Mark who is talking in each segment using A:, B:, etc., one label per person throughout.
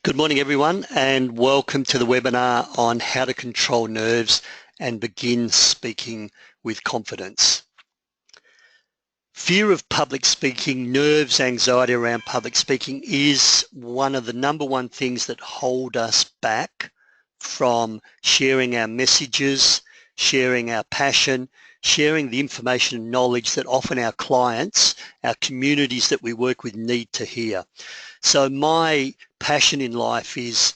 A: Good morning, everyone, and welcome to the webinar on how to control nerves and begin speaking with confidence. Fear of public speaking, nerves, anxiety around public speaking is one of the number one things that hold us back from sharing our messages, sharing our passion, sharing the information and knowledge that often our clients, our communities that we work with need to hear. So my passion in life is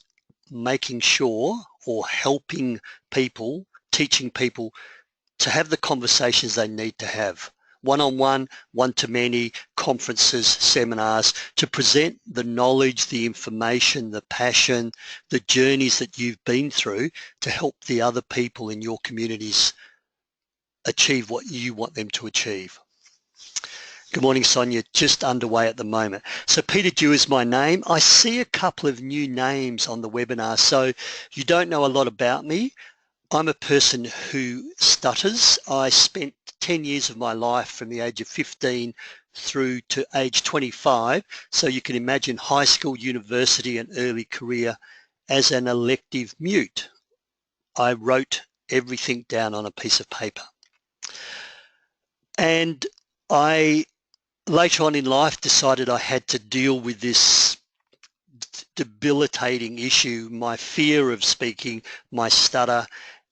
A: making sure or helping people, teaching people to have the conversations they need to have. One-on-one, one-to-many, conferences, seminars, to present the knowledge, the information, the passion, the journeys that you've been through to help the other people in your communities achieve what you want them to achieve. Good morning, Sonia. Just underway at the moment. So Peter Dew is my name. I see a couple of new names on the webinar. So you don't know a lot about me. I'm a person who stutters. I spent 10 years of my life from the age of 15 through to age 25. So you can imagine high school, university, and early career as an elective mute. I wrote everything down on a piece of paper. And later on in life decided I had to deal with this debilitating issue, my fear of speaking, my stutter,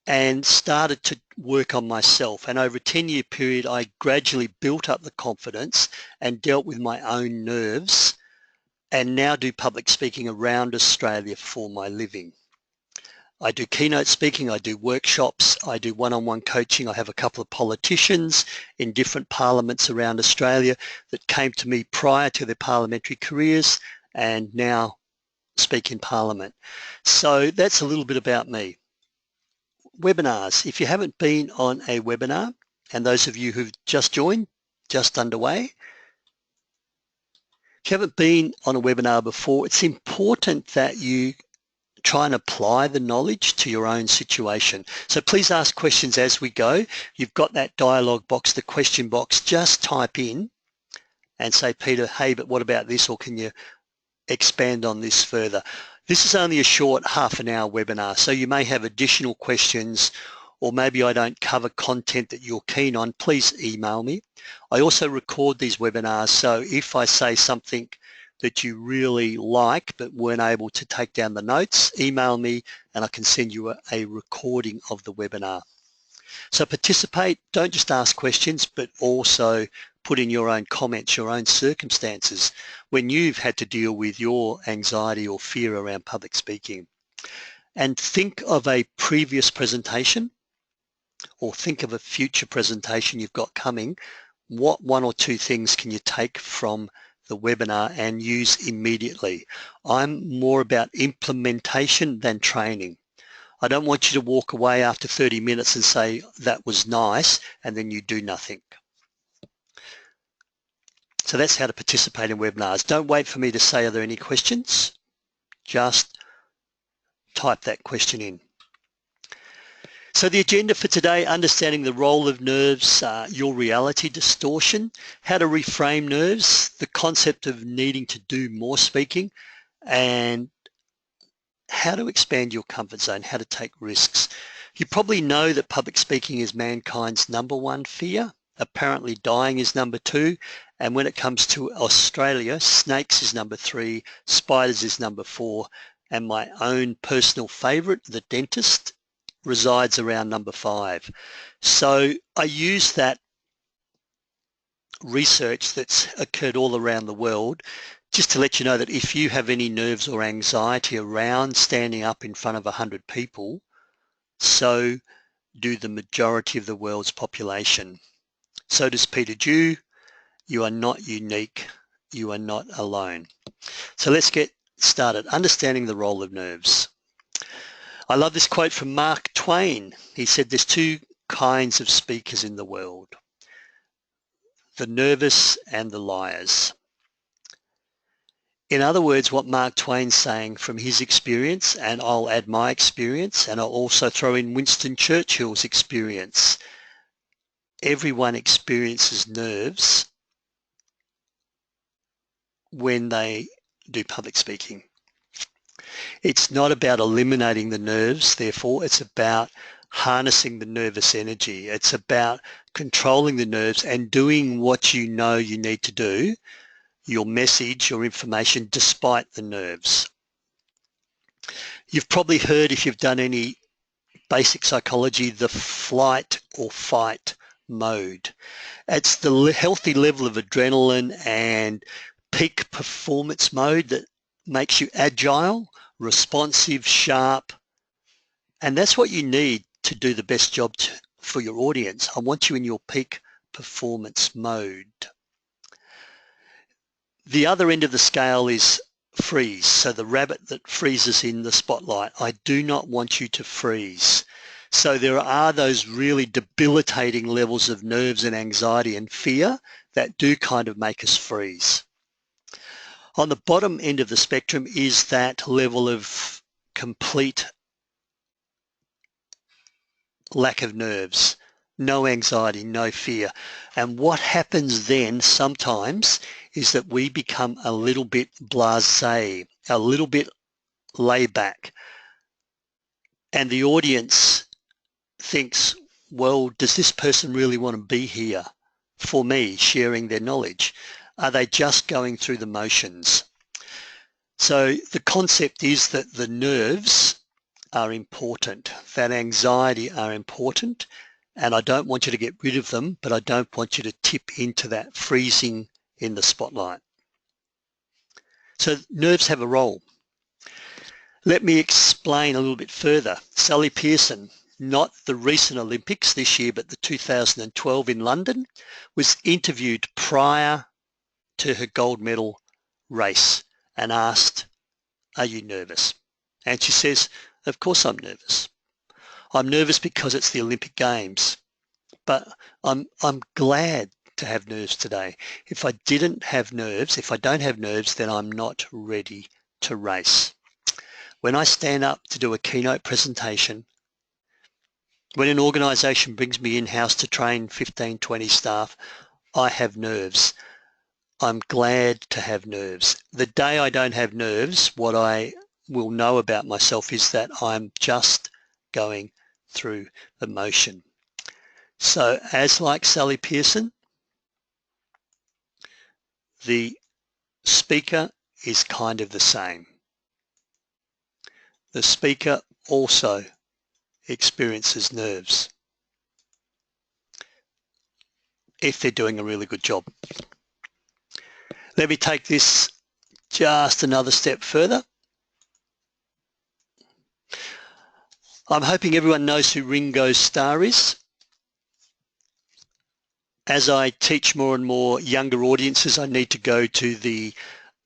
A: and started to work on myself. And over a 10-year period, I gradually built up the confidence and dealt with my own nerves, and now do public speaking around Australia for my living. I do keynote speaking, I do workshops, I do one-on-one coaching. I have a couple of politicians in different parliaments around Australia that came to me prior to their parliamentary careers and now speak in Parliament. So that's a little bit about me. Webinars. If you haven't been on a webinar, and those of you who've just joined, just underway, if you haven't been on a webinar before, it's important that you try and apply the knowledge to your own situation. So please ask questions as we go. You've got that dialogue box, the question box. Just type in and say, Peter, hey, but what about this? Or can you expand on this further? This is only a short half-an-hour webinar, so you may have additional questions, or maybe I don't cover content that you're keen on. Please email me. I also record these webinars, so if I say something that you really like but weren't able to take down the notes, email me and I can send you a recording of the webinar. So participate, don't just ask questions, but also put in your own comments, your own circumstances when you've had to deal with your anxiety or fear around public speaking. And think of a previous presentation or think of a future presentation you've got coming. What one or two things can you take from the webinar and use immediately? I'm more about implementation than training. I don't want you to walk away after 30 minutes and say, that was nice, and then you do nothing. So that's how to participate in webinars. Don't wait for me to say, are there any questions? Just type that question in. So the agenda for today, understanding the role of nerves, your reality distortion, how to reframe nerves, the concept of needing to do more speaking, and how to expand your comfort zone, how to take risks. You probably know that public speaking is mankind's number one fear. Apparently dying is number two. And when it comes to Australia, snakes is number three, spiders is number four, and my own personal favorite, the dentist, resides around number five. So I use that research that's occurred all around the world just to let you know that if you have any nerves or anxiety around standing up in front of 100 people, so do the majority of the world's population. So does Peter Dew. You are not unique. You are not alone. So let's get started. Understanding the role of nerves. I love this quote from Mark Twain. He said there's two kinds of speakers in the world, the nervous and the liars. In other words, what Mark Twain's saying from his experience, and I'll add my experience, and I'll also throw in Winston Churchill's experience. Everyone experiences nerves when they do public speaking. It's not about eliminating the nerves, therefore it's about harnessing the nervous energy. It's about controlling the nerves and doing what you know you need to do, your message, your information, despite the nerves. You've probably heard, if you've done any basic psychology, the flight or fight mode. It's the healthy level of adrenaline and peak performance mode that makes you agile, responsive, sharp, and that's what you need to do the best job for your audience. I want you in your peak performance mode. The other end of the scale is freeze. So the rabbit that freezes in the spotlight. I do not want you to freeze. So there are those really debilitating levels of nerves and anxiety and fear that do kind of make us freeze. On the bottom end of the spectrum is that level of complete lack of nerves, no anxiety, no fear. And what happens then sometimes is that we become a little bit blasé, a little bit laid back. And the audience thinks, well, does this person really want to be here for me, sharing their knowledge? Are they just going through the motions? So the concept is that the nerves are important, that anxiety are important, and I don't want you to get rid of them, but I don't want you to tip into that freezing in the spotlight. So nerves have a role. Let me explain a little bit further. Sally Pearson, not the recent Olympics this year, but the 2012 in London, was interviewed prior to her gold medal race and asked, are you nervous? And she says, of course I'm nervous. I'm nervous because it's the Olympic Games, but I'm glad to have nerves today. If I didn't have nerves, if I don't have nerves, then I'm not ready to race. When I stand up to do a keynote presentation, when an organisation brings me in-house to train 15, 20 staff, I have nerves. I'm glad to have nerves. The day I don't have nerves, what I will know about myself is that I'm just going through the motion. So as like Sally Pearson, the speaker is kind of the same. The speaker also experiences nerves if they're doing a really good job. Let me take this just another step further. I'm hoping everyone knows who Ringo Starr is. As I teach more and more younger audiences, I need to go to the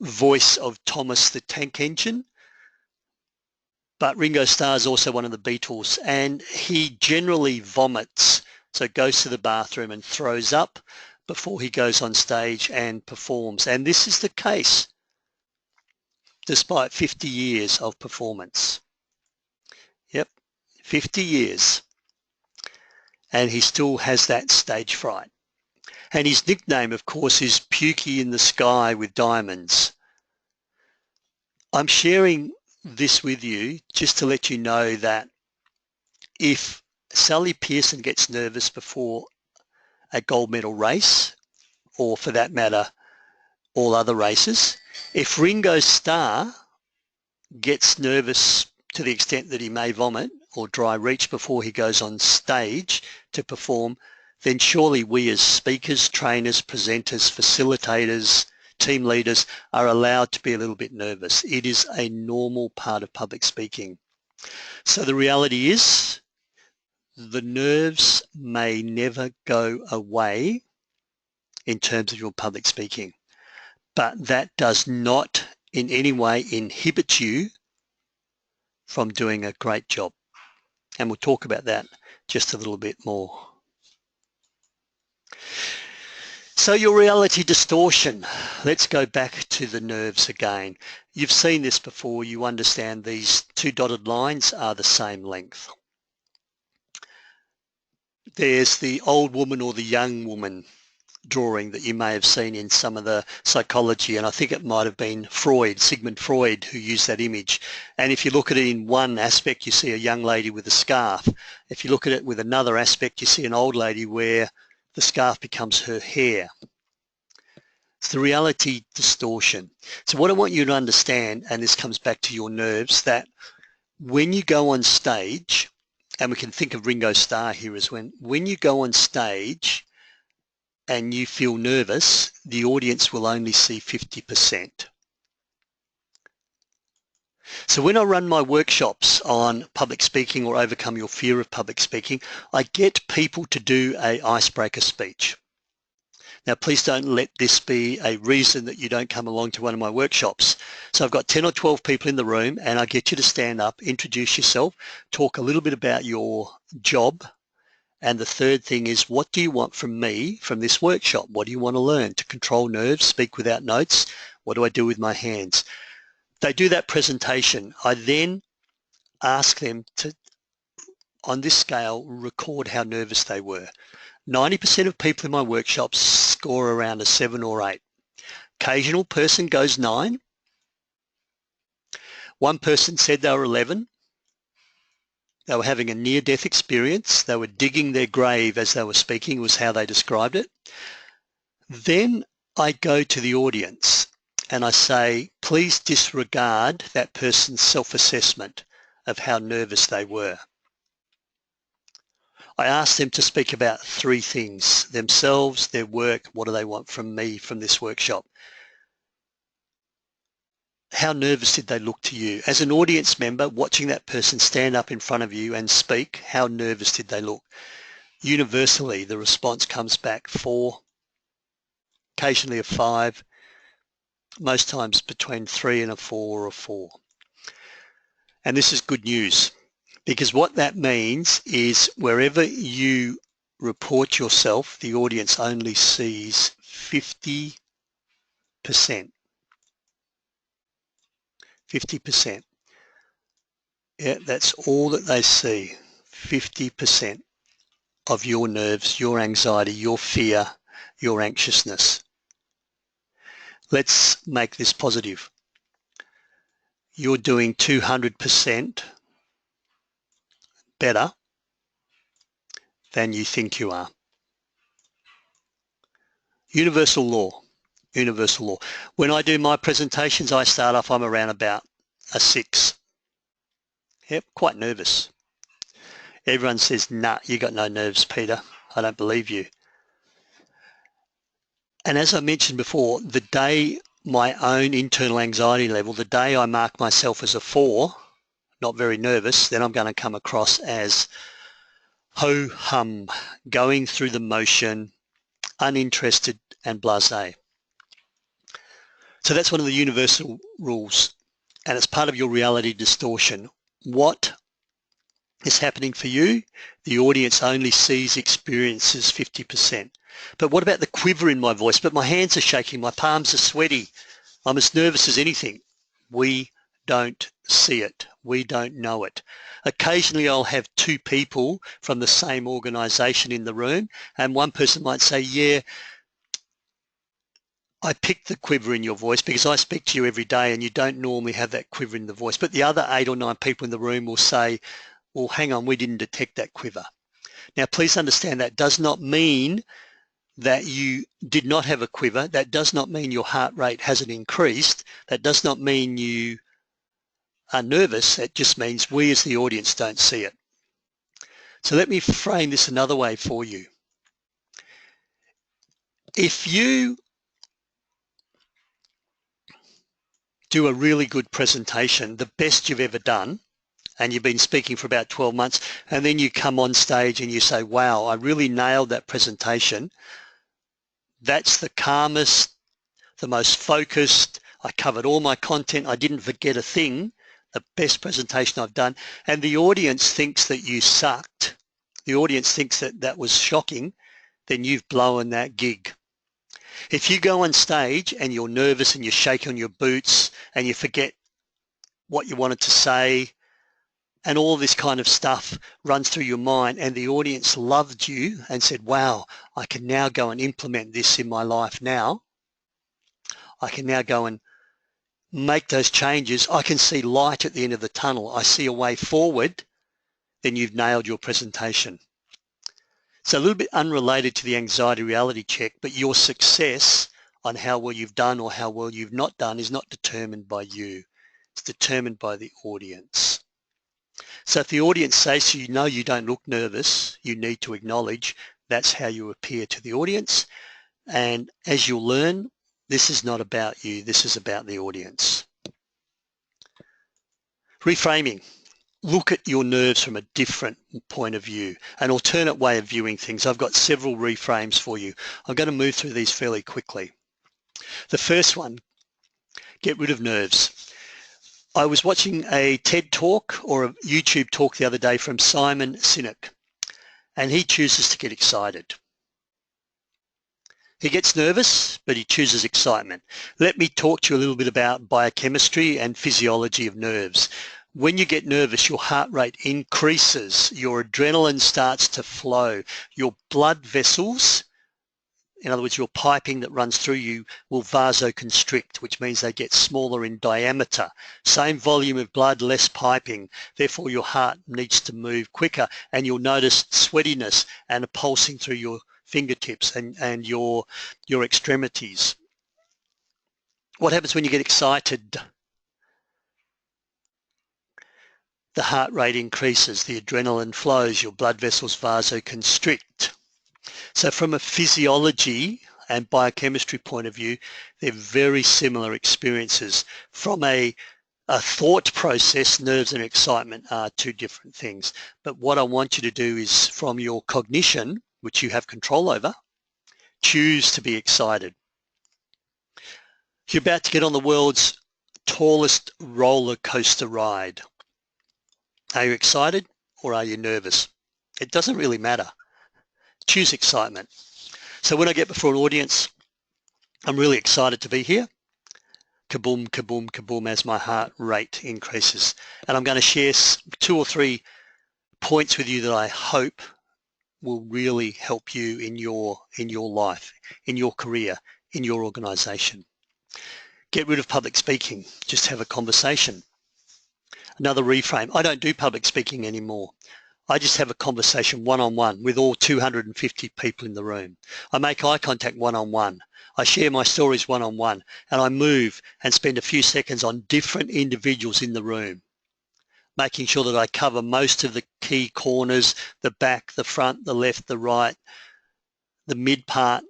A: voice of Thomas the Tank Engine. But Ringo Starr is also one of the Beatles, and he generally vomits, so goes to the bathroom and throws up before he goes on stage and performs. And this is the case despite 50 years of performance. Yep, 50 years. And he still has that stage fright. And his nickname, of course, is Pukey in the Sky with Diamonds. I'm sharing this with you just to let you know that if Sally Pearson gets nervous before a gold medal race, or for that matter, all other races, if Ringo Starr gets nervous to the extent that he may vomit or dry reach before he goes on stage to perform, then surely we as speakers, trainers, presenters, facilitators, team leaders are allowed to be a little bit nervous. It is a normal part of public speaking. So the reality is the nerves may never go away in terms of your public speaking, but that does not in any way inhibit you from doing a great job. And we'll talk about that just a little bit more. So your reality distortion, let's go back to the nerves again. You've seen this before, you understand these two dotted lines are the same length. There's the old woman or the young woman drawing that you may have seen in some of the psychology, and I think it might have been Freud, Sigmund Freud, who used that image. And if you look at it in one aspect, you see a young lady with a scarf. If you look at it with another aspect, you see an old lady where the scarf becomes her hair. It's the reality distortion. So what I want you to understand, and this comes back to your nerves, that when you go on stage, and we can think of Ringo Starr here as when you go on stage and you feel nervous, the audience will only see 50%. So when I run my workshops on public speaking or overcome your fear of public speaking, I get people to do an icebreaker speech. Now, please don't let this be a reason that you don't come along to one of my workshops. So I've got 10 or 12 people in the room and I get you to stand up, introduce yourself, talk a little bit about your job. And the third thing is, what do you want from me from this workshop? What do you want to learn? To control nerves, speak without notes. What do I do with my hands? They do that presentation. I then ask them to, on this scale, record how nervous they were. 90% of people in my workshops score around a 7 or 8. Occasional person goes 9. One person said they were 11. They were having a near-death experience. They were digging their grave as they were speaking, was how they described it. Then I go to the audience and I say, please disregard that person's self-assessment of how nervous they were. I ask them to speak about 3 things: themselves, their work, what do they want from me from this workshop. How nervous did they look to you? As an audience member, watching that person stand up in front of you and speak, how nervous did they look? Universally, the response comes back 4, occasionally a 5, most times between 3 and a 4 or a 4. And this is good news, because what that means is wherever you report yourself, the audience only sees 50%. 50%. Yeah, that's all that they see. 50% of your nerves, your anxiety, your fear, your anxiousness. Let's make this positive. You're doing 200% better than you think you are. Universal law. Universal law. When I do my presentations, I start off, I'm around about a 6. Yep, quite nervous. Everyone says, nah, you got no nerves, Peter. I don't believe you. And as I mentioned before, the day my own internal anxiety level, the day I mark myself as a 4, not very nervous, then I'm going to come across as ho-hum, going through the motion, uninterested and blasé. So that's one of the universal rules, and it's part of your reality distortion. What is happening for you? The audience only sees, experiences 50%. But what about the quiver in my voice? But my hands are shaking, my palms are sweaty, I'm as nervous as anything. We don't see it. We don't know it. Occasionally I'll have 2 people from the same organization in the room, and one person might say, yeah, I picked the quiver in your voice because I speak to you every day and you don't normally have that quiver in the voice. But the other 8 or 9 people in the room will say, well, hang on, we didn't detect that quiver. Now, please understand that does not mean that you did not have a quiver. That does not mean your heart rate hasn't increased. That does not mean you are nervous. It just means we as the audience don't see it. So let me frame this another way for you. If you do a really good presentation, the best you've ever done, and you've been speaking for about 12 months, and then you come on stage and you say, wow, I really nailed that presentation. That's the calmest, the most focused, I covered all my content, I didn't forget a thing, the best presentation I've done, and the audience thinks that you sucked, the audience thinks that that was shocking, then you've blown that gig. If you go on stage and you're nervous and you're shaking on your boots and you forget what you wanted to say, and all this kind of stuff runs through your mind, and the audience loved you and said, wow, I can now go and implement this in my life now. I can now go and make those changes. I can see light at the end of the tunnel. I see a way forward. Then you've nailed your presentation. So a little bit unrelated to the anxiety reality check, but your success on how well you've done or how well you've not done is not determined by you. It's determined by the audience. So if the audience says to you, no, you don't look nervous, you need to acknowledge that's how you appear to the audience. And as you'll learn, this is not about you, this is about the audience. Reframing. Look at your nerves from a different point of view, an alternate way of viewing things. I've got several reframes for you. I'm going to move through these fairly quickly. The first one, get rid of nerves. I was watching a TED talk or a YouTube talk the other day from Simon Sinek, and he chooses to get excited. He gets nervous, but he chooses excitement. Let me talk to you a little bit about biochemistry and physiology of nerves. When you get nervous, your heart rate increases, your adrenaline starts to flow, your blood vessels, in other words, your piping that runs through you, will vasoconstrict, which means they get smaller in diameter. Same volume of blood, less piping. Therefore, your heart needs to move quicker, and you'll notice sweatiness and a pulsing through your fingertips and your extremities. What happens when you get excited? The heart rate increases, the adrenaline flows, your blood vessels vasoconstrict. So from a physiology and biochemistry point of view, they're very similar experiences. From a thought process, nerves and excitement are two different things. But what I want you to do is, from your cognition, which you have control over, choose to be excited. You're about to get on the world's tallest roller coaster ride. Are you excited or are you nervous? It doesn't really matter. Choose excitement. So when I get before an audience, I'm really excited to be here. Kaboom, kaboom, kaboom, as my heart rate increases. And I'm going to share 2 or 3 points with you that I hope will really help you in your life, in your career, in your organization. Get rid of public speaking. Just have a conversation. Another reframe. I don't do public speaking anymore. I just have a conversation one-on-one with all 250 people in the room. I make eye contact one-on-one. I share my stories one-on-one, and I move and spend a few seconds on different individuals in the room, making sure that I cover most of the key corners, the back, the front, the left, the right, the mid part.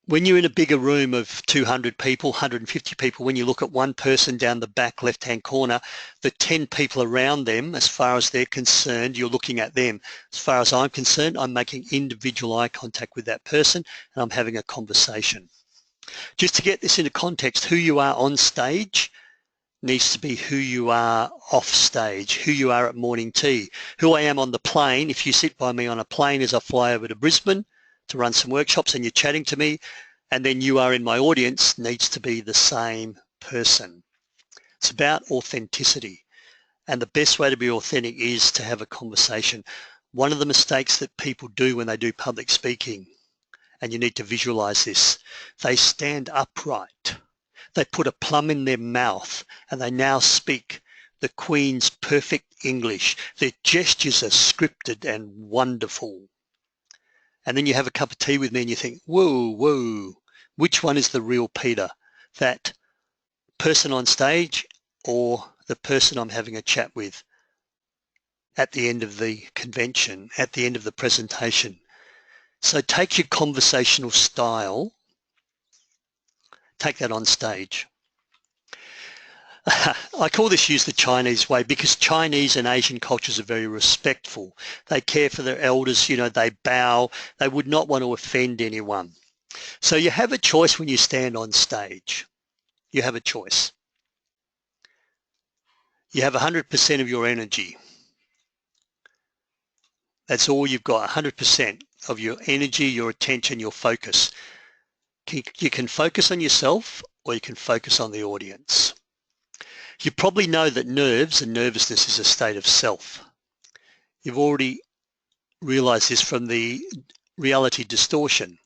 A: When you're in a bigger room of 200 people, 150 people, when you look at one person down the back left-hand corner, the 10 people around them, as far as they're concerned, you're looking at them. As far as I'm concerned, I'm making individual eye contact with that person and I'm having a conversation. Just to get this into context, who you are on stage needs to be who you are off stage, who you are at morning tea. Who I am on the plane, if you sit by me on a plane as I fly over to Brisbane to run some workshops and you're chatting to me, and then you are in my audience, needs to be the same person. It's about authenticity. And the best way to be authentic is to have a conversation. One of the mistakes that people do when they do public speaking, and you need to visualize this, they stand upright. They put a plum in their mouth and they now speak the Queen's perfect English. Their gestures are scripted and wonderful. And then you have a cup of tea with me and you think, whoa, whoa, which one is the real Peter? That person on stage or the person I'm having a chat with at the end of the convention, at the end of the presentation? So take your conversational style, take that on stage. I call this use the Chinese way because Chinese and Asian cultures are very respectful. They care for their elders, you know, they bow, they would not want to offend anyone. So you have a choice when you stand on stage. You have a choice. You have 100% of your energy. That's all you've got, 100% of your energy, your attention, your focus. You can focus on yourself or you can focus on the audience. You probably know that nerves and nervousness is a state of self. You've already realized this from the reality distortion.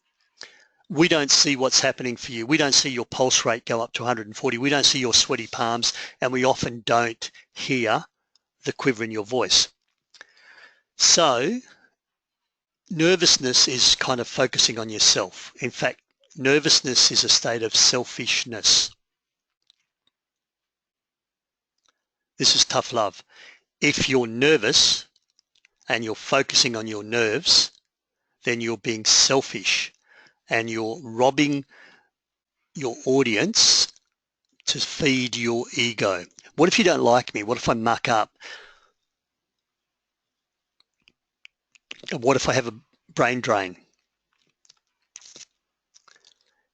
A: We don't see what's happening for you. We don't see your pulse rate go up to 140. We don't see your sweaty palms, and we often don't hear the quiver in your voice. So nervousness is kind of focusing on yourself. In fact, nervousness is a state of selfishness. This is tough love. If you're nervous and you're focusing on your nerves, then you're being selfish and you're robbing your audience to feed your ego. What if you don't like me? What if I muck up? What if I have a brain drain?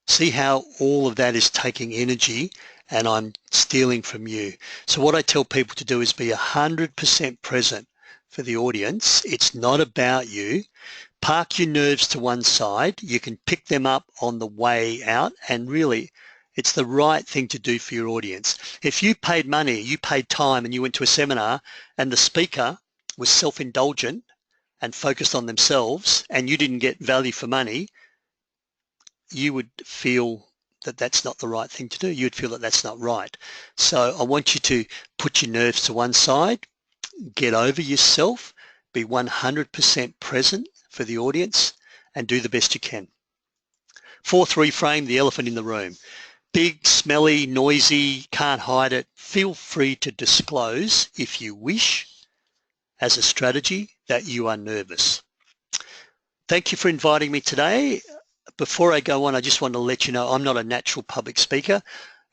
A: See how all of that is taking energy and I'm stealing from you. So what I tell people to do is be 100% present for the audience. It's not about you. Park your nerves to one side. You can pick them up on the way out, and really it's the right thing to do for your audience. If you paid money, you paid time, and you went to a seminar and the speaker was self-indulgent and focused on themselves and you didn't get value for money, you would feel that that's not the right thing to do. You'd feel that that's not right. So I want you to put your nerves to one side, get over yourself, be 100% present for the audience, and do the best you can. Fourth reframe, the elephant in the room. Big, smelly, noisy, can't hide it. Feel free to disclose, if you wish, as a strategy, that you are nervous. Thank you for inviting me today. Before I go on, I just want to let you know I'm not a natural public speaker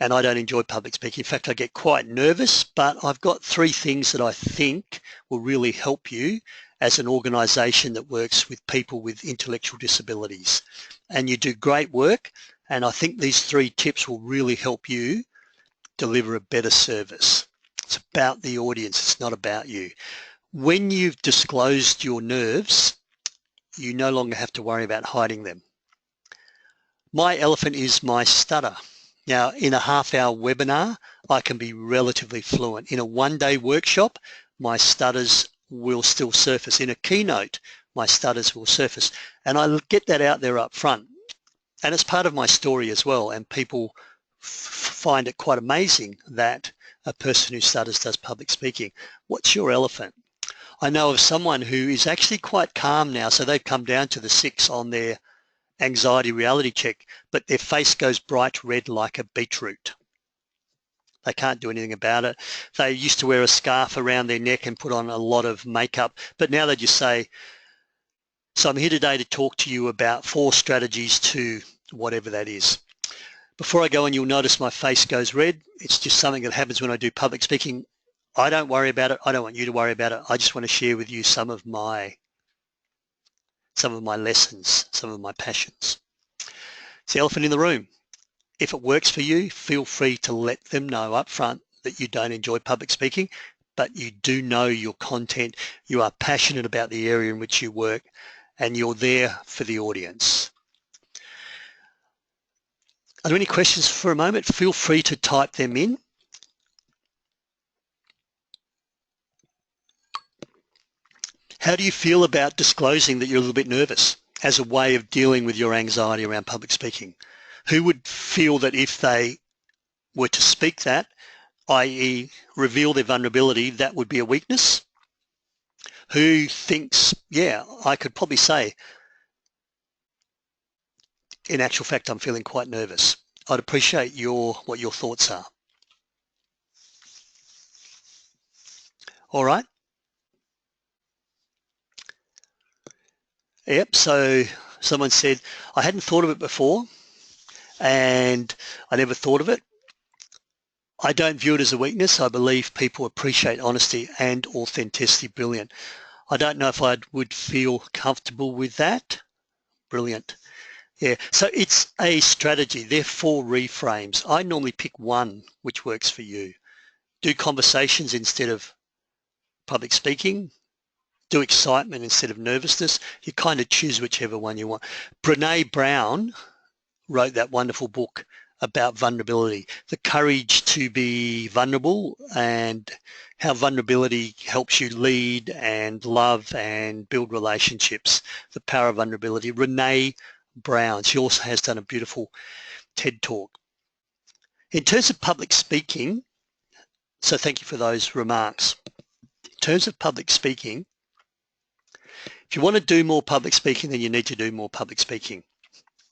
A: and I don't enjoy public speaking. In fact, I get quite nervous, but I've got 3 things that I think will really help you as an organisation that works with people with intellectual disabilities. And you do great work, and I think these 3 tips will really help you deliver a better service. It's about the audience, it's not about you. When you've disclosed your nerves, you no longer have to worry about hiding them. My elephant is my stutter. Now, in a half-hour webinar, I can be relatively fluent. In a one-day workshop, my stutters will still surface. In a keynote, my stutters will surface. And I get that out there up front. And it's part of my story as well. And people find it quite amazing that a person who stutters does public speaking. What's your elephant? I know of someone who is actually quite calm now. So they've come down to the 6 on their anxiety reality check, but their face goes bright red like a beetroot. They can't do anything about it. They used to wear a scarf around their neck and put on a lot of makeup, but now they just say, so I'm here today to talk to you about 4 strategies to whatever that is. Before I go on, you'll notice my face goes red. It's just something that happens when I do public speaking. I don't worry about it. I don't want you to worry about it. I just want to share with you some of my lessons, some of my passions. It's the elephant in the room. If it works for you, feel free to let them know up front that you don't enjoy public speaking, but you do know your content, you are passionate about the area in which you work, and you're there for the audience. Are there any questions for a moment? Feel free to type them in. How do you feel about disclosing that you're a little bit nervous as a way of dealing with your anxiety around public speaking? Who would feel that if they were to speak that, i.e. reveal their vulnerability, that would be a weakness? Who thinks, yeah, I could probably say, in actual fact, I'm feeling quite nervous. I'd appreciate what your thoughts are. All right. Yep, so someone said, I hadn't thought of it before and I never thought of it. I don't view it as a weakness. I believe people appreciate honesty and authenticity. Brilliant. I don't know if I would feel comfortable with that. Brilliant. Yeah, so it's a strategy. There are 4 reframes. I normally pick one which works for you. Do conversations instead of public speaking. Do excitement instead of nervousness. You kind of choose whichever one you want. Brené Brown wrote that wonderful book, about vulnerability, the courage to be vulnerable and how vulnerability helps you lead and love and build relationships, the power of vulnerability. Renee Brown, she also has done a beautiful TED Talk. In terms of public speaking, so thank you for those remarks. In terms of public speaking, if you want to do more public speaking, then you need to do more public speaking.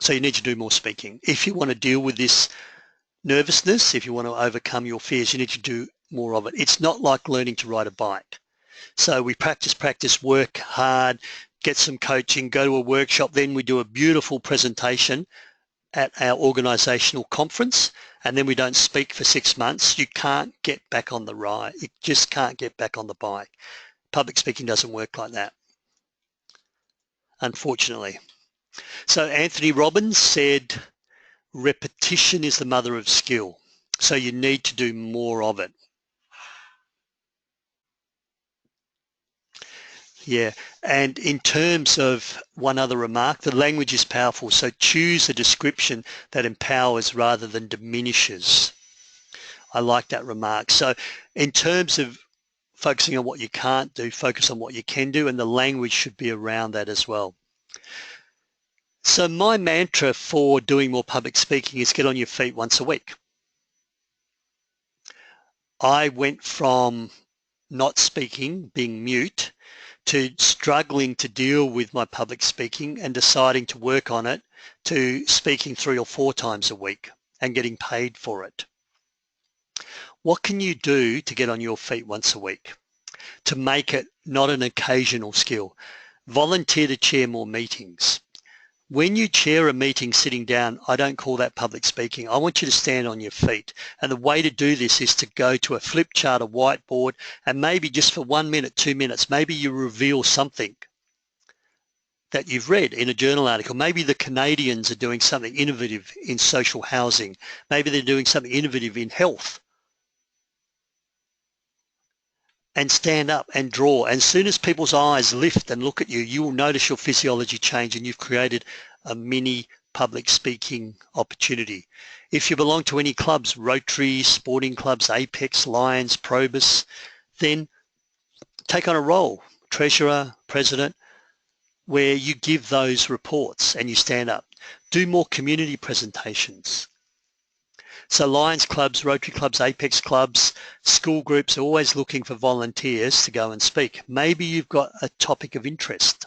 A: So you need to do more speaking. If you want to deal with this nervousness, if you want to overcome your fears, you need to do more of it. It's not like learning to ride a bike. So we practice, work hard, get some coaching, go to a workshop, then we do a beautiful presentation at our organisational conference, and then we don't speak for 6 months. You can't get back on the ride. You just can't get back on the bike. Public speaking doesn't work like that, unfortunately. So Anthony Robbins said, repetition is the mother of skill. So you need to do more of it. Yeah, and in terms of one other remark, the language is powerful. So choose a description that empowers rather than diminishes. I like that remark. So in terms of focusing on what you can't do, focus on what you can do, and the language should be around that as well. So my mantra for doing more public speaking is get on your feet once a week. I went from not speaking, being mute, to struggling to deal with my public speaking and deciding to work on it, to speaking 3 or 4 times a week and getting paid for it. What can you do to get on your feet once a week? To make it not an occasional skill. Volunteer to chair more meetings. When you chair a meeting sitting down, I don't call that public speaking. I want you to stand on your feet. And the way to do this is to go to a flip chart, a whiteboard, and maybe just for 1 minute, 2 minutes, maybe you reveal something that you've read in a journal article. Maybe the Canadians are doing something innovative in social housing. Maybe they're doing something innovative in health. And stand up and draw. And as soon as people's eyes lift and look at you, you will notice your physiology change and you've created a mini public speaking opportunity. If you belong to any clubs, Rotary, sporting clubs, Apex, Lions, Probus, then take on a role, treasurer, president, where you give those reports and you stand up. Do more community presentations. So Lions clubs, Rotary clubs, Apex clubs, school groups are always looking for volunteers to go and speak. Maybe you've got a topic of interest.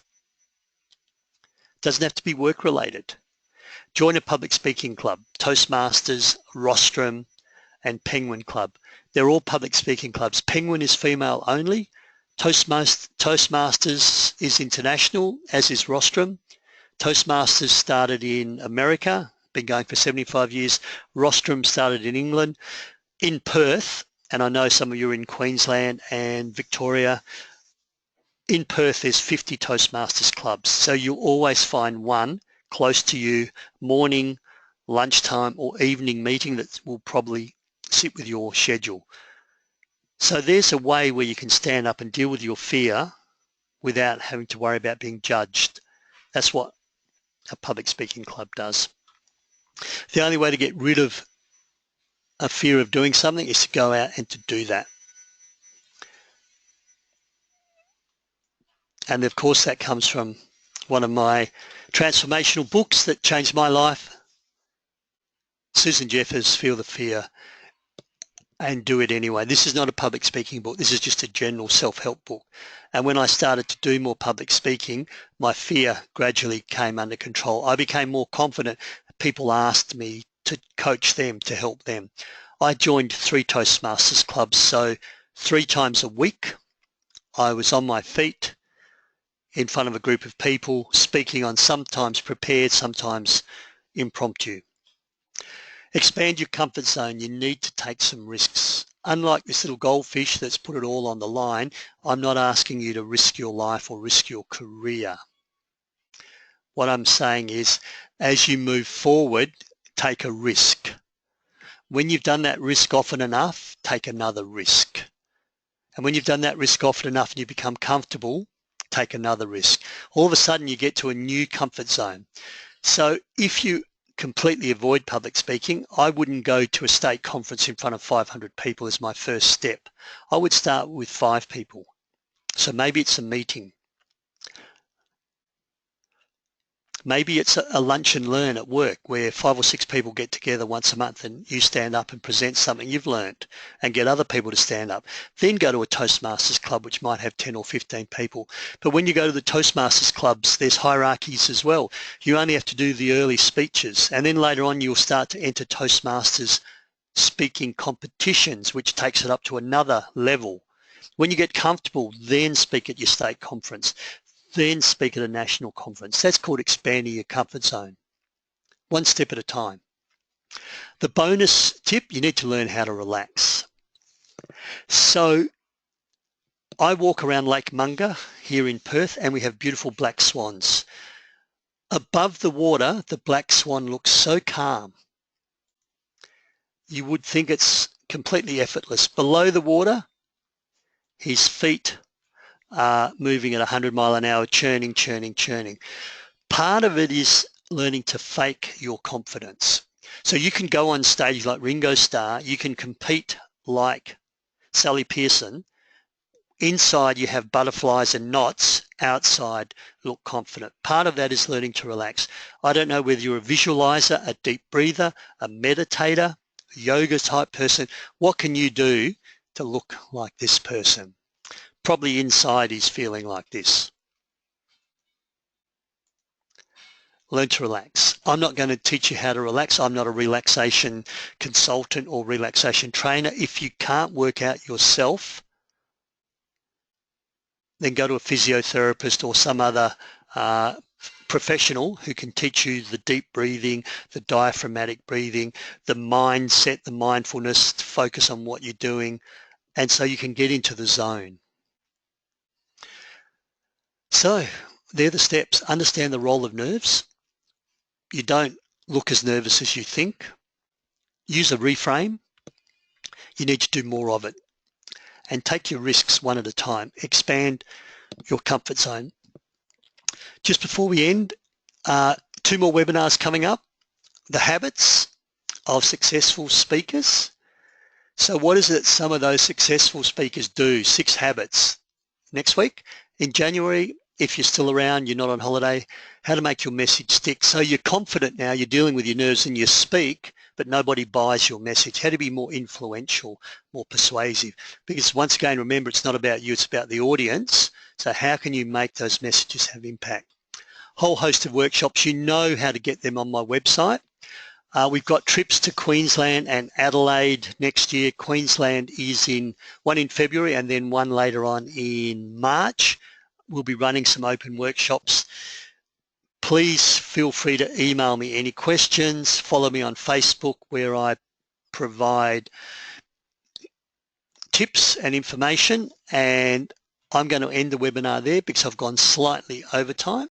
A: Doesn't have to be work related. Join a public speaking club, Toastmasters, Rostrum and Penguin Club. They're all public speaking clubs. Penguin is female only. Toastmasters is international, as is Rostrum. Toastmasters started in America, been going for 75 years. Rostrum started in England, in Perth, and I know some of you are in Queensland and Victoria. In Perth, there's 50 Toastmasters clubs, so you'll always find one close to you, morning, lunchtime, or evening meeting that will probably sit with your schedule. So there's a way where you can stand up and deal with your fear without having to worry about being judged. That's what a public speaking club does. The only way to get rid of a fear of doing something is to go out and to do that. And of course that comes from one of my transformational books that changed my life, Susan Jeffers, Feel the Fear and Do It Anyway. This is not a public speaking book. This is just a general self-help book. And when I started to do more public speaking, my fear gradually came under control. I became more confident. People asked me to coach them, to help them. I joined 3 Toastmasters clubs, so 3 times a week I was on my feet in front of a group of people, speaking on sometimes prepared, sometimes impromptu. Expand your comfort zone. You need to take some risks. Unlike this little goldfish that's put it all on the line, I'm not asking you to risk your life or risk your career. What I'm saying is, as you move forward, take a risk. When you've done that risk often enough, take another risk. And when you've done that risk often enough and you become comfortable, take another risk. All of a sudden you get to a new comfort zone. So if you completely avoid public speaking, I wouldn't go to a state conference in front of 500 people as my first step. I would start with 5 people. So maybe it's a meeting. Maybe it's a lunch and learn at work where 5 or 6 people get together once a month and you stand up and present something you've learned and get other people to stand up. Then go to a Toastmasters club, which might have 10 or 15 people. But when you go to the Toastmasters clubs, there's hierarchies as well. You only have to do the early speeches, and then later on you'll start to enter Toastmasters speaking competitions, which takes it up to another level. When you get comfortable, then speak at your state conference. Then speak at a national conference. That's called expanding your comfort zone, one step at a time. The bonus tip, you need to learn how to relax. So I walk around Lake Munga here in Perth and we have beautiful black swans. Above the water, the black swan looks so calm. You would think it's completely effortless. Below the water, his feet are moving at 100 mile an hour, churning, churning, churning. Part of it is learning to fake your confidence. So you can go on stage like Ringo Starr, you can compete like Sally Pearson. Inside you have butterflies and knots, outside look confident. Part of that is learning to relax. I don't know whether you're a visualizer, a deep breather, a meditator, a yoga type person. What can you do to look like this person? Probably inside he's feeling like this. Learn to relax. I'm not going to teach you how to relax. I'm not a relaxation consultant or relaxation trainer. If you can't work out yourself, then go to a physiotherapist or some other professional who can teach you the deep breathing, the diaphragmatic breathing, the mindset, the mindfulness, to focus on what you're doing, and so you can get into the zone. So they're the steps. Understand the role of nerves. You don't look as nervous as you think. Use a reframe. You need to do more of it. And take your risks one at a time. Expand your comfort zone. Just before we end, 2 more webinars coming up. The habits of successful speakers. So what is it some of those successful speakers do? 6 habits. Next week. In January, if you're still around, you're not on holiday, how to make your message stick. So you're confident now, you're dealing with your nerves and you speak, but nobody buys your message. How to be more influential, more persuasive. Because once again, remember, it's not about you, it's about the audience. So how can you make those messages have impact? Whole host of workshops, you know how to get them on my website. We've got trips to Queensland and Adelaide next year. Queensland is one in February and then one later on in March. We'll be running some open workshops. Please feel free to email me any questions. Follow me on Facebook where I provide tips and information, and I'm going to end the webinar there because I've gone slightly over time.